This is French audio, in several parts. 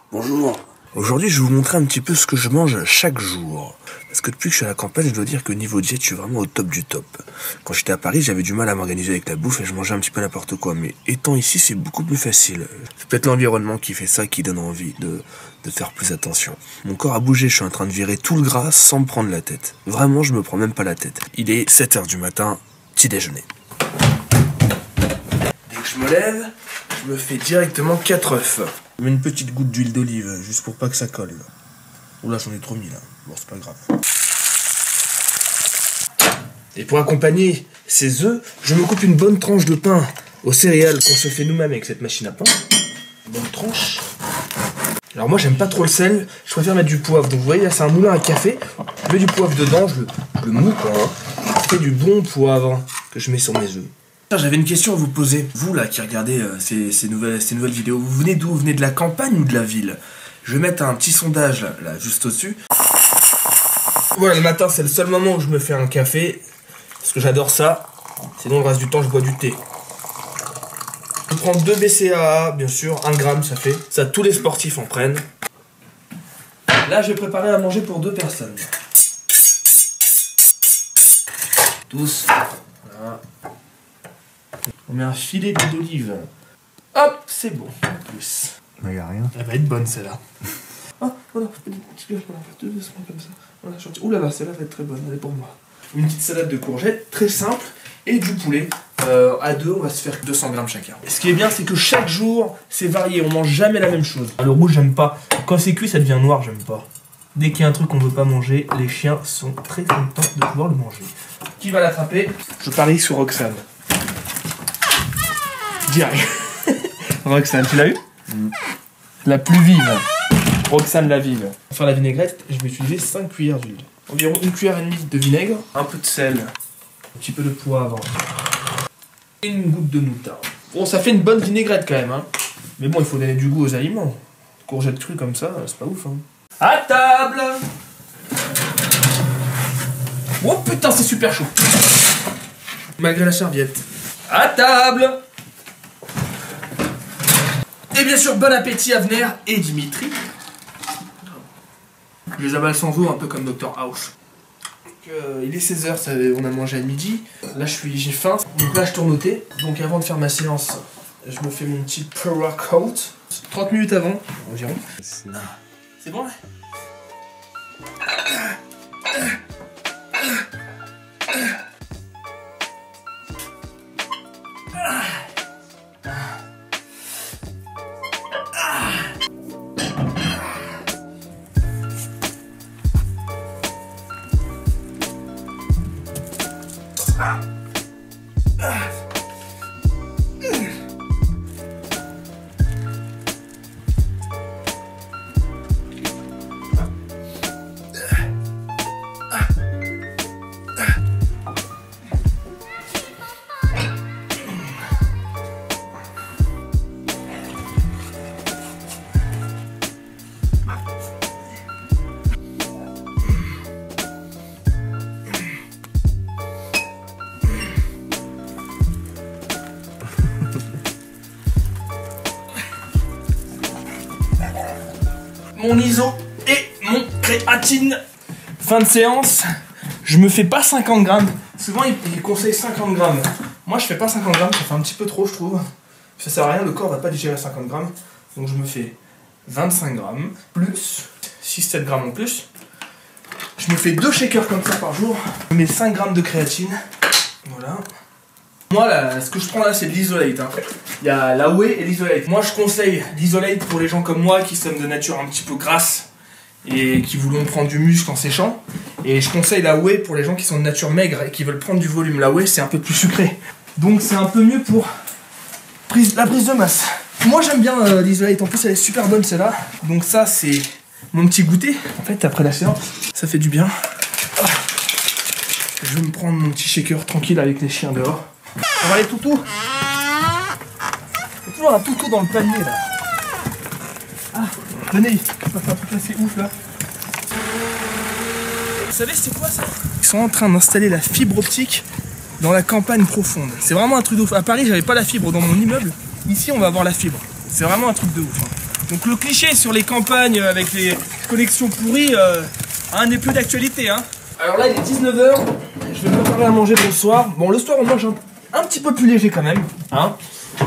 Bonjour. Aujourd'hui, je vais vous montrer un petit peu ce que je mange chaque jour. Parce que depuis que je suis à la campagne, je dois dire que niveau diète, je suis vraiment au top du top. Quand j'étais à Paris, j'avais du mal à m'organiser avec la bouffe et je mangeais un petit peu n'importe quoi. Mais étant ici, c'est beaucoup plus facile. C'est peut-être l'environnement qui fait ça, qui donne envie de faire plus attention. Mon corps a bougé, je suis en train de virer tout le gras sans me prendre la tête. Vraiment, je me prends même pas la tête. Il est 7h du matin, petit déjeuner. Dès que je me lève, je me fais directement 4 œufs. Je mets une petite goutte d'huile d'olive, juste pour pas que ça colle. Oula, j'en ai trop mis là. Bon, c'est pas grave. Et pour accompagner ces œufs, je me coupe une bonne tranche de pain aux céréales qu'on se fait nous-mêmes avec cette machine à pain. Une bonne tranche. Alors moi, j'aime pas trop le sel, je préfère mettre du poivre. Donc vous voyez, là, c'est un moulin à café. Je mets du poivre dedans, je le moue quoi. Je fais du bon poivre que je mets sur mes œufs. J'avais une question à vous poser. Vous là qui regardez ces nouvelles vidéos, vous venez d'où? Vous venez de la campagne ou de la ville? Je vais mettre un petit sondage là juste au-dessus. Voilà, le matin c'est le seul moment où je me fais un café. Parce que j'adore ça. Sinon le reste du temps je bois du thé. Je prends 2 BCAA, bien sûr, 1 gramme ça fait. Ça tous les sportifs en prennent. Là je vais préparer à manger pour 2 personnes. Tous. Voilà. On met un filet d'huile d'olive. Hop, c'est bon. En plus. Il n'y a rien. Elle va être bonne celle-là. Ah, voilà, je peux la faire 2 secondes comme ça. Voilà, ouh là là, celle-là va être très bonne, elle est pour moi. Une petite salade de courgettes, très simple, et du poulet. À 2, on va se faire 200 grammes chacun. Et ce qui est bien, c'est que chaque jour, c'est varié, on mange jamais la même chose. Le rouge, j'aime pas. Quand c'est cuit, ça devient noir, j'aime pas. Dès qu'il y a un truc qu'on veut pas manger, les chiens sont très contents de pouvoir le manger. Qui va l'attraper? Je parie sur Roxane. Direct. Roxane, tu l'as eu? La plus vive. Roxane la vive. Pour faire la vinaigrette, je vais utiliser 5 cuillères d'huile. Environ 1,5 cuillère de vinaigre, un peu de sel, un petit peu de poivre et une goutte de moutarde. Bon, ça fait une bonne vinaigrette quand même, hein. Mais bon, il faut donner du goût aux aliments. Courgettes crues comme ça, c'est pas ouf, hein. À table! Oh putain, c'est super chaud. Malgré la serviette. À table! Et bien sûr, bon appétit à Avner et Dimitri. Je les avale sans eau, un peu comme Dr House. Donc, il est 16h, on a mangé à midi. Là, j'ai faim. Donc là, je tourne au thé. Donc avant de faire ma séance, je me fais mon petit pre-workout. 30 minutes avant, environ. C'est bon, là? Mon ISO et mon créatine. Fin de séance, je me fais pas 50 grammes. Souvent il conseille 50 grammes. Moi je fais pas 50 grammes, ça fait un petit peu trop je trouve. Ça sert à rien, le corps va pas digérer 50 grammes. Donc je me fais 25 grammes, plus 6-7 grammes en plus. Je me fais 2 shakers comme ça par jour. Je mets 5 grammes de créatine. Voilà. Moi, là, ce que je prends là, c'est de l'Isolate. Hein. Il y a la whey et l'Isolate. Moi, je conseille l'Isolate pour les gens comme moi qui sommes de nature un petit peu grasse et qui voulont prendre du muscle en séchant. Et je conseille la whey pour les gens qui sont de nature maigre et qui veulent prendre du volume. La whey, c'est un peu plus sucré. Donc, c'est un peu mieux pour la prise de masse. Moi, j'aime bien l'Isolate. En plus, elle est super bonne, celle-là. Donc, ça, c'est mon petit goûter. En fait, après la séance, ça fait du bien. Je vais me prendre mon petit shaker tranquille avec les chiens dehors. On va aller toutou. Il y a toujours un toutou dans le panier là. Ah, venez, on va faire un truc assez ouf là. Vous savez c'est quoi ça? Ils sont en train d'installer la fibre optique dans la campagne profonde. C'est vraiment un truc de ouf. À Paris j'avais pas la fibre dans mon immeuble. Ici on va avoir la fibre. C'est vraiment un truc de ouf. Hein. Donc le cliché sur les campagnes avec les connexions pourries n'est plus d'actualité. Hein. Alors là il est 19 h, je vais me préparer à manger pour le soir. Bon le soir on mange un petit peu plus léger quand même. Hein.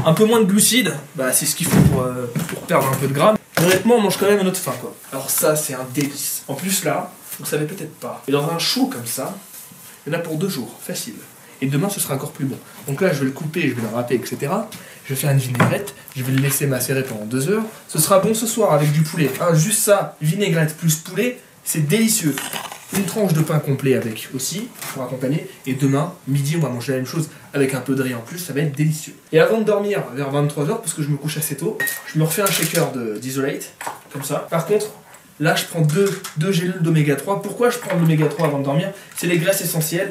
Un peu moins de glucides, bah, c'est ce qu'il faut pour perdre un peu de gras. Honnêtement on mange quand même à notre faim quoi. Alors ça c'est un délice. En plus là, vous savez peut-être pas, et dans un chou comme ça, il y en a pour 2 jours, facile. Et demain ce sera encore plus bon. Donc là je vais le couper, je vais le râper, etc. Je vais faire une vinaigrette, je vais le laisser macérer pendant 2 heures. Ce sera bon ce soir avec du poulet. Hein, juste ça, vinaigrette plus poulet, c'est délicieux. Une tranche de pain complet avec aussi, pour accompagner. Et demain, midi, on va manger la même chose avec un peu de riz en plus, ça va être délicieux. Et avant de dormir, vers 23 h, parce que je me couche assez tôt, je me refais un shaker d'Isolate, comme ça. Par contre, là, je prends deux gélules d'oméga 3. Pourquoi je prends de l'oméga 3 avant de dormir? C'est les graisses essentielles.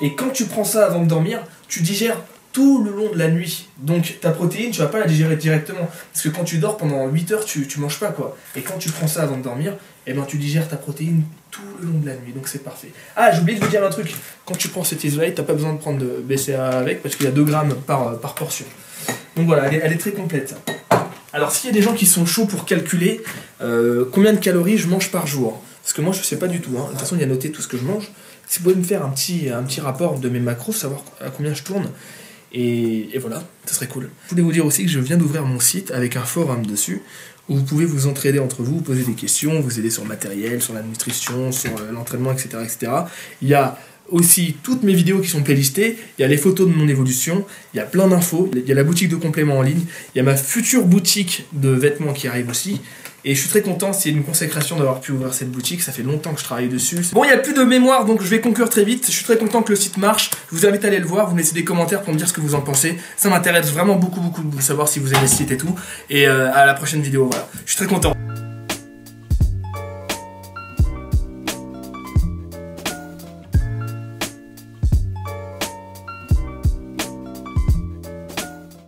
Et quand tu prends ça avant de dormir, tu digères tout le long de la nuit. Donc ta protéine, tu vas pas la digérer directement. Parce que quand tu dors pendant 8 heures, tu manges pas quoi. Et quand tu prends ça avant de dormir, eh ben, tu digères ta protéine tout le long de la nuit. Donc c'est parfait. Ah, j'ai oublié de vous dire un truc. Quand tu prends cette Isolate, t'as pas besoin de prendre de BCA avec parce qu'il y a 2 grammes par portion. Donc voilà, elle est très complète. Alors s'il y a des gens qui sont chauds pour calculer combien de calories je mange par jour, parce que moi je sais pas du tout, hein. De toute façon il y a noté tout ce que je mange, si vous pouvez me faire un petit rapport de mes macros, savoir à combien je tourne, et voilà, ça serait cool. Je voulais vous dire aussi que je viens d'ouvrir mon site avec un forum dessus, où vous pouvez vous entraider entre vous, poser des questions, vous aider sur le matériel, sur la nutrition, sur l'entraînement, etc., etc. Il y a aussi toutes mes vidéos qui sont playlistées, il y a les photos de mon évolution, il y a plein d'infos, il y a la boutique de compléments en ligne, il y a ma future boutique de vêtements qui arrive aussi, et je suis très content, c'est une consécration d'avoir pu ouvrir cette boutique, ça fait longtemps que je travaille dessus. Bon, il n'y a plus de mémoire, donc je vais conclure très vite, je suis très content que le site marche, je vous invite à aller le voir, vous me laissez des commentaires pour me dire ce que vous en pensez, ça m'intéresse vraiment beaucoup de savoir si vous aimez le site et tout, et à la prochaine vidéo, voilà, je suis très content.